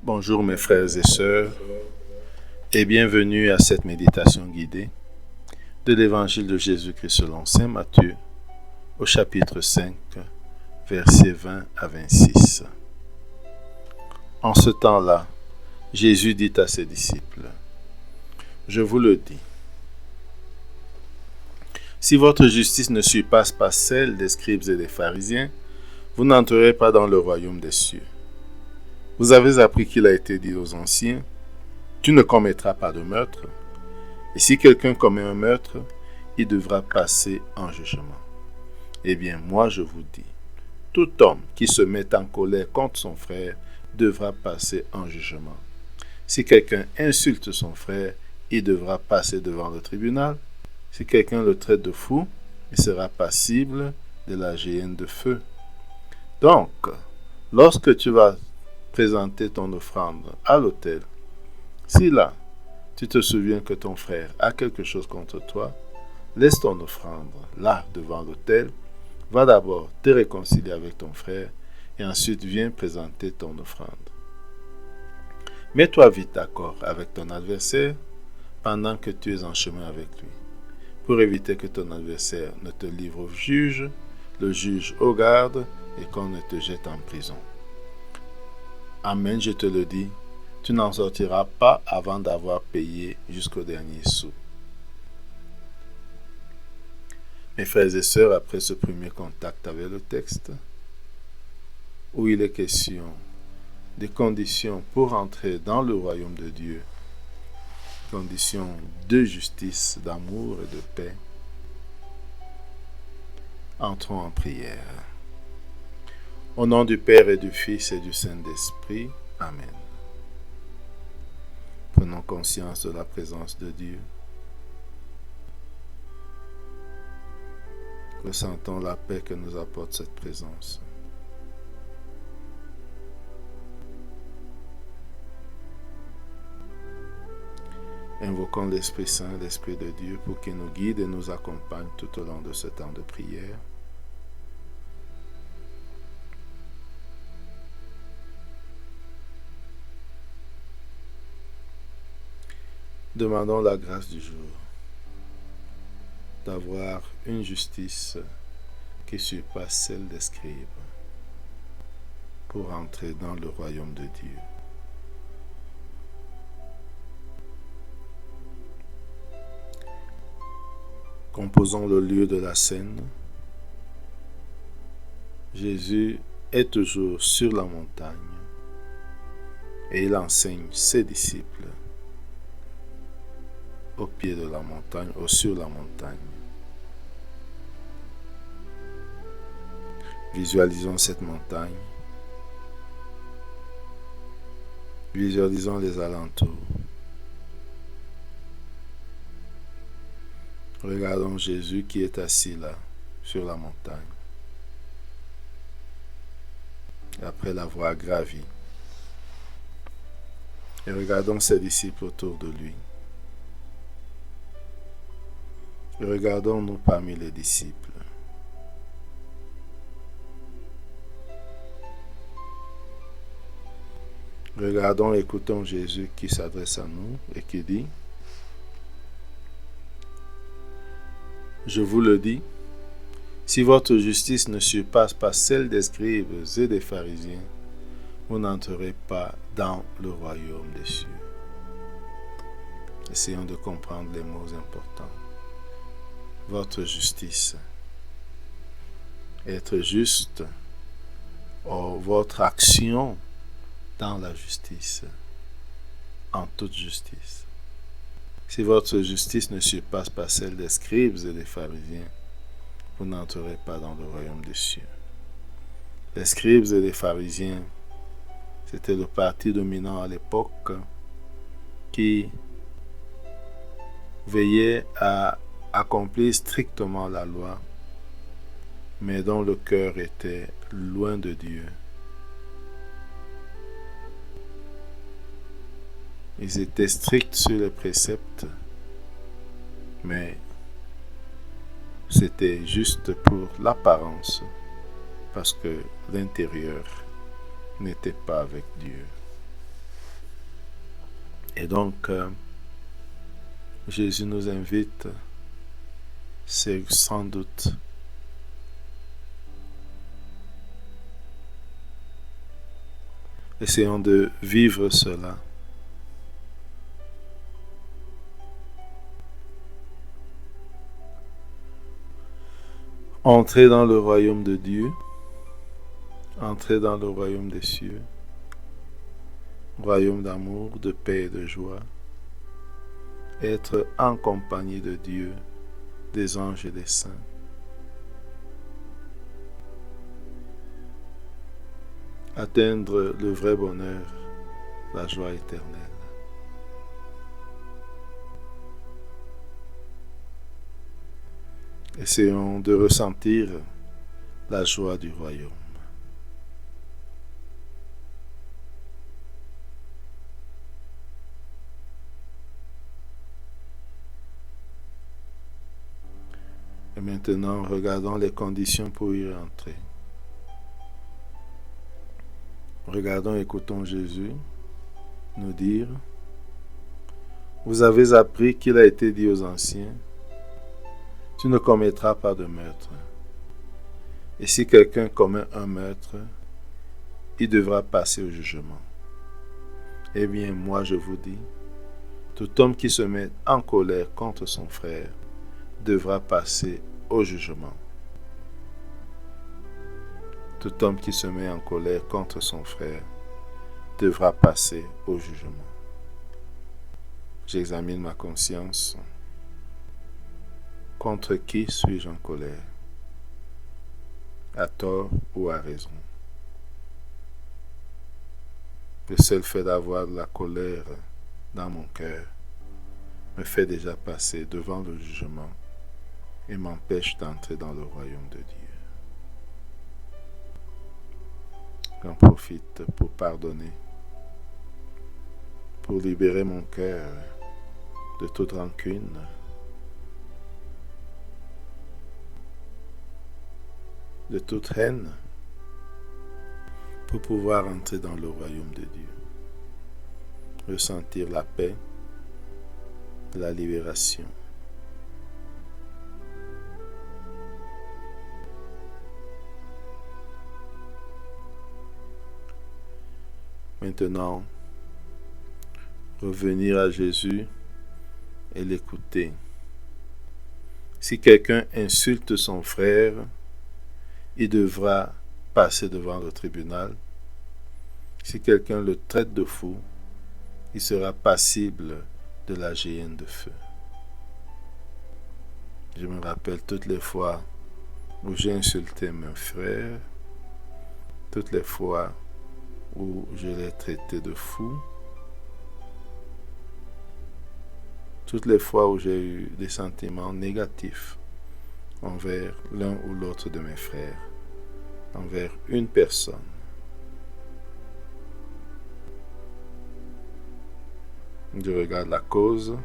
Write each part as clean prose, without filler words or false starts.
Bonjour mes frères et sœurs et bienvenue à cette méditation guidée de l'Évangile de Jésus-Christ selon Saint Matthieu au chapitre 5, versets 20 à 26. En ce temps-là, Jésus dit à ses disciples, « Je vous le dis, si votre justice ne surpasse pas celle des scribes et des pharisiens, vous n'entrerez pas dans le royaume des cieux. Vous avez appris qu'il a été dit aux anciens, « Tu ne commettras pas de meurtre. » Et si quelqu'un commet un meurtre, il devra passer en jugement. Eh bien, moi je vous dis, tout homme qui se met en colère contre son frère devra passer en jugement. Si quelqu'un insulte son frère, il devra passer devant le tribunal. Si quelqu'un le traite de fou, il sera passible de la géhenne de feu. Donc, lorsque tu vas présenter ton offrande à l'autel, si là, tu te souviens que ton frère a quelque chose contre toi, laisse ton offrande là devant l'autel, va d'abord te réconcilier avec ton frère et ensuite viens présenter ton offrande. Mets-toi vite d'accord avec ton adversaire pendant que tu es en chemin avec lui, pour éviter que ton adversaire ne te livre au juge, le juge au garde et qu'on ne te jette en prison. Amen, je te le dis, tu n'en sortiras pas avant d'avoir payé jusqu'au dernier sou. Mes frères et sœurs, après ce premier contact avec le texte, où il est question des conditions pour entrer dans le royaume de Dieu, conditions de justice, d'amour et de paix, entrons en prière. Au nom du Père et du Fils et du Saint-Esprit, Amen. Prenons conscience de la présence de Dieu. Ressentons la paix que nous apporte cette présence. Invoquons l'Esprit Saint, l'Esprit de Dieu, pour qu'il nous guide et nous accompagne tout au long de ce temps de prière. Demandons la grâce du jour d'avoir une justice qui surpasse celle des scribes pour entrer dans le royaume de Dieu. Composons le lieu de la scène. Jésus est toujours sur la montagne et il enseigne ses disciples au pied de la montagne ou sur la montagne. Visualisons cette montagne. Visualisons les alentours. Regardons Jésus qui est assis là, sur la montagne, après l'avoir gravi. Et regardons ses disciples autour de lui. Et regardons-nous parmi les disciples. Regardons et écoutons Jésus qui s'adresse à nous et qui dit, « Je vous le dis, si votre justice ne surpasse pas celle des scribes et des pharisiens, vous n'entrerez pas dans le royaume des cieux. » Essayons de comprendre les mots importants. Votre justice. Être juste, ou votre action dans la justice, en toute justice. Si votre justice ne surpasse pas celle des scribes et des pharisiens, vous n'entrerez pas dans le royaume des cieux. Les scribes et les pharisiens, c'était le parti dominant à l'époque qui veillait à accomplir strictement la loi, mais dont le cœur était loin de Dieu. Ils étaient stricts sur les préceptes, mais c'était juste pour l'apparence, parce que l'intérieur n'était pas avec Dieu. Et donc, Jésus nous invite, c'est sans doute essayons de vivre cela. Entrer dans le royaume de Dieu, entrer dans le royaume des cieux, royaume d'amour, de paix et de joie, être en compagnie de Dieu, des anges et des saints. Atteindre le vrai bonheur, la joie éternelle. Essayons de ressentir la joie du royaume. Et maintenant, regardons les conditions pour y entrer. Regardons, écoutons Jésus nous dire, vous avez appris qu'il a été dit aux anciens, tu ne commettras pas de meurtre. Et si quelqu'un commet un meurtre, il devra passer au jugement. Eh bien, moi je vous dis, tout homme qui se met en colère contre son frère devra passer au jugement. Tout homme qui se met en colère contre son frère devra passer au jugement. J'examine ma conscience. Contre qui suis-je en colère? À tort ou à raison? Le seul fait d'avoir de la colère dans mon cœur me fait déjà passer devant le jugement et m'empêche d'entrer dans le royaume de Dieu. J'en profite pour pardonner, pour libérer mon cœur de toute rancune, de toute haine, pour pouvoir entrer dans le royaume de Dieu, ressentir la paix, la libération. Maintenant, revenir à Jésus et l'écouter. Si quelqu'un insulte son frère, il devra passer devant le tribunal. Si quelqu'un le traite de fou, il sera passible de la géhenne de feu. Je me rappelle toutes les fois où j'ai insulté mon frère, toutes les fois où je l'ai traité de fou, toutes les fois où j'ai eu des sentiments négatifs envers l'un ou l'autre de mes frères, envers une personne. Je regarde la cause,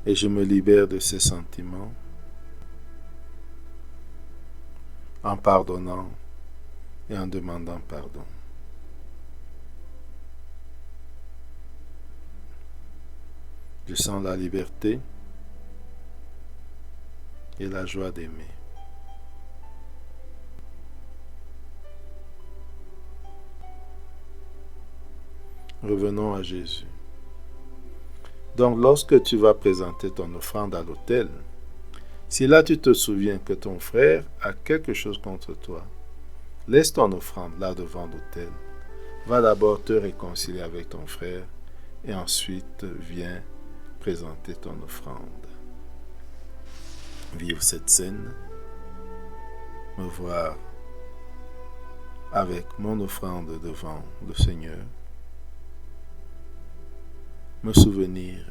et je me libère de ces sentiments en pardonnant et en demandant pardon. Je sens la liberté et la joie d'aimer. Revenons à Jésus. Donc, lorsque tu vas présenter ton offrande à l'autel, si là tu te souviens que ton frère a quelque chose contre toi, laisse ton offrande là devant l'autel. Va d'abord te réconcilier avec ton frère et ensuite viens présenter ton offrande. Vivre cette scène, me voir avec mon offrande devant le Seigneur, me souvenir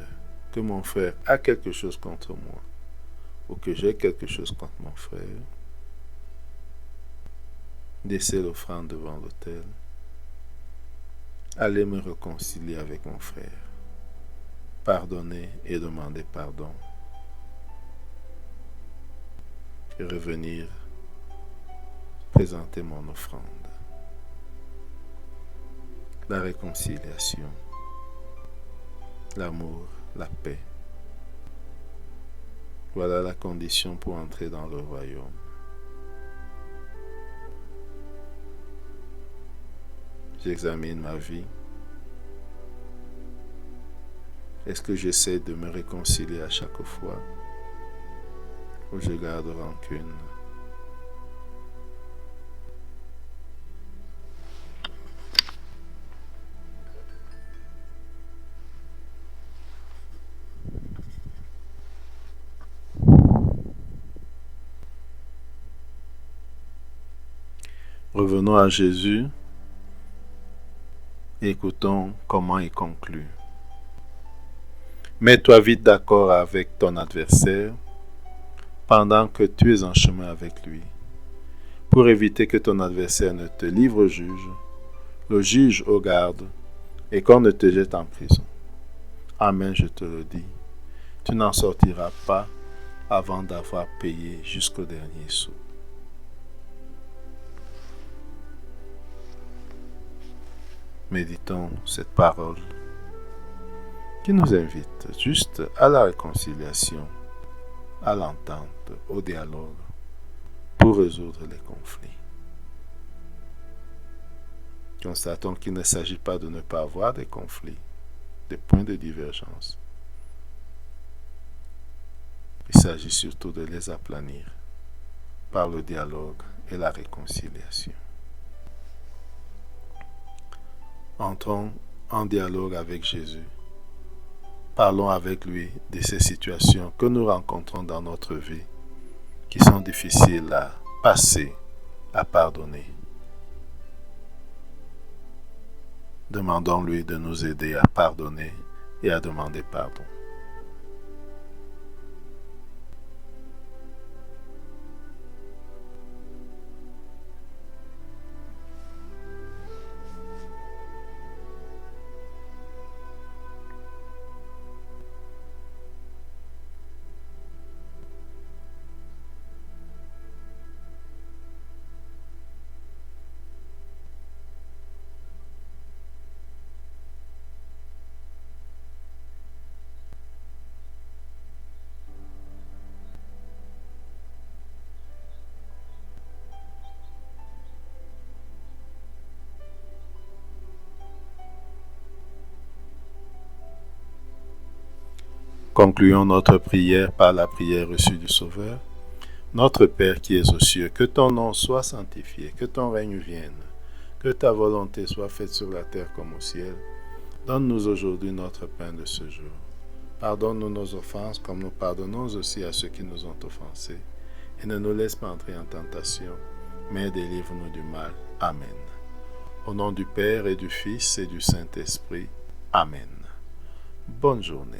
que mon frère a quelque chose contre moi ou que j'ai quelque chose contre mon frère, laisser l'offrande devant l'autel, aller me réconcilier avec mon frère, pardonner et demander pardon, et revenir présenter mon offrande. La réconciliation, l'amour, la paix. Voilà la condition pour entrer dans le royaume. J'examine ma vie. Est-ce que j'essaie de me réconcilier à chaque fois ou je garde rancune? Revenons à Jésus et écoutons comment il conclut. Mets-toi vite d'accord avec ton adversaire pendant que tu es en chemin avec lui, pour éviter que ton adversaire ne te livre au juge, le juge au garde, et qu'on ne te jette en prison. Amen, je te le dis, tu n'en sortiras pas avant d'avoir payé jusqu'au dernier sou. Méditons cette parole qui nous invite juste à la réconciliation, à l'entente, au dialogue, pour résoudre les conflits. Constatons qu'il ne s'agit pas de ne pas avoir des conflits, des points de divergence. Il s'agit surtout de les aplanir par le dialogue et la réconciliation. Entrons en dialogue avec Jésus. Parlons avec lui de ces situations que nous rencontrons dans notre vie, qui sont difficiles à passer, à pardonner. Demandons-lui de nous aider à pardonner et à demander pardon. Concluons notre prière par la prière reçue du Sauveur. Notre Père qui es aux cieux, que ton nom soit sanctifié, que ton règne vienne, que ta volonté soit faite sur la terre comme au ciel. Donne-nous aujourd'hui notre pain de ce jour. Pardonne-nous nos offenses comme nous pardonnons aussi à ceux qui nous ont offensés. Et ne nous laisse pas entrer en tentation, mais délivre-nous du mal. Amen. Au nom du Père et du Fils et du Saint-Esprit. Amen. Bonne journée.